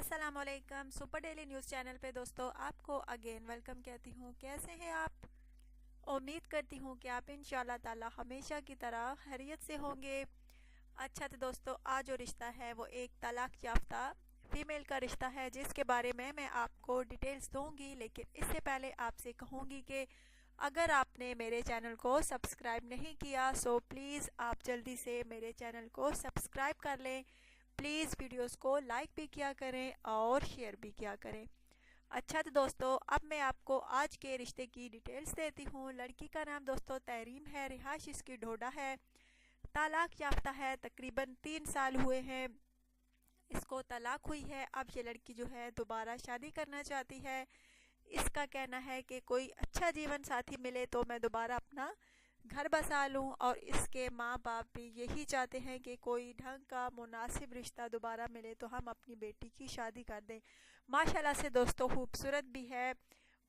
अस्सलामुअलैकुम। Super daily news channel पे दोस्तों आपको अगेन वेलकम कहती हूँ। कैसे हैं आप? उम्मीद करती हूँ कि आप इंशाल्लाह ताला हमेशा की तरह खैरियत से होंगे। अच्छा तो दोस्तों आज जो रिश्ता है वो एक तलाक याफ्ता फीमेल का रिश्ता है, जिसके बारे में मैं आपको डिटेल्स दूंगी। लेकिन इससे पहले आपसे कहूँगी कि अगर आपने मेरे चैनल को सब्सक्राइब नहीं किया सो प्लीज़ आप जल्दी से मेरे चैनल को सब्सक्राइब कर लें। प्लीज़ वीडियोस को लाइक भी किया करें और शेयर भी किया करें। अच्छा तो दोस्तों अब मैं आपको आज के रिश्ते की डिटेल्स देती हूँ। लड़की का नाम दोस्तों तहरीम है, रिहाइश इसकी ढोडा है, तलाक याफ्ता है, तकरीबन 3 साल हुए हैं इसको तलाक हुई है। अब ये लड़की जो है दोबारा शादी करना चाहती है। इसका कहना है कि कोई अच्छा जीवन साथी मिले तो मैं दोबारा अपना घर बसा लूं, और इसके माँ बाप भी यही चाहते हैं कि कोई ढंग का मुनासिब रिश्ता दोबारा मिले तो हम अपनी बेटी की शादी कर दें। माशाल्लाह से दोस्तों खूबसूरत भी है,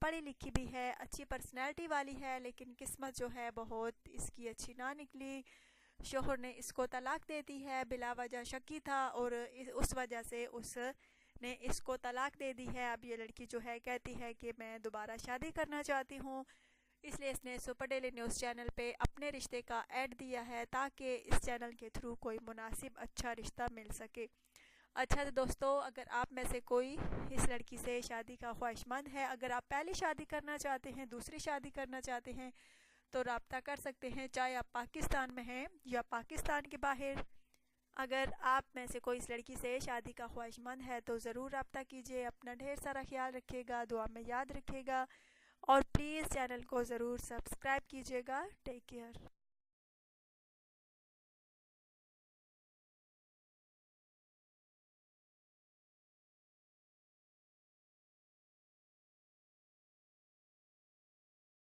पढ़ी लिखी भी है, अच्छी पर्सनैलिटी वाली है, लेकिन किस्मत जो है बहुत इसकी अच्छी ना निकली। शोहर ने इसको तलाक दे दी है, बिला वजह शकी था और उस वजह से उसने इसको तलाक दे दी है। अब ये लड़की जो है कहती है कि मैं दोबारा शादी करना चाहती हूँ, इसलिए इसने सुपर डेली न्यूज़ चैनल पे अपने रिश्ते का ऐड दिया है ताकि इस चैनल के थ्रू कोई मुनासिब अच्छा रिश्ता मिल सके। अच्छा तो दोस्तों अगर आप में से कोई इस लड़की से शादी का ख्वाहिशमंद है, अगर आप पहली शादी करना चाहते हैं, दूसरी शादी करना चाहते हैं तो रब्ता कर सकते हैं, चाहे आप पाकिस्तान में हैं या पाकिस्तान के बाहर। अगर आप में से कोई इस लड़की से शादी का ख्वाहिशमंद है तो ज़रूर रब्ता कीजिए। अपना ढेर सारा ख्याल रखिएगा, दुआ में याद रखिएगा और प्लीज़ चैनल को ज़रूर सब्सक्राइब कीजिएगा। Take care.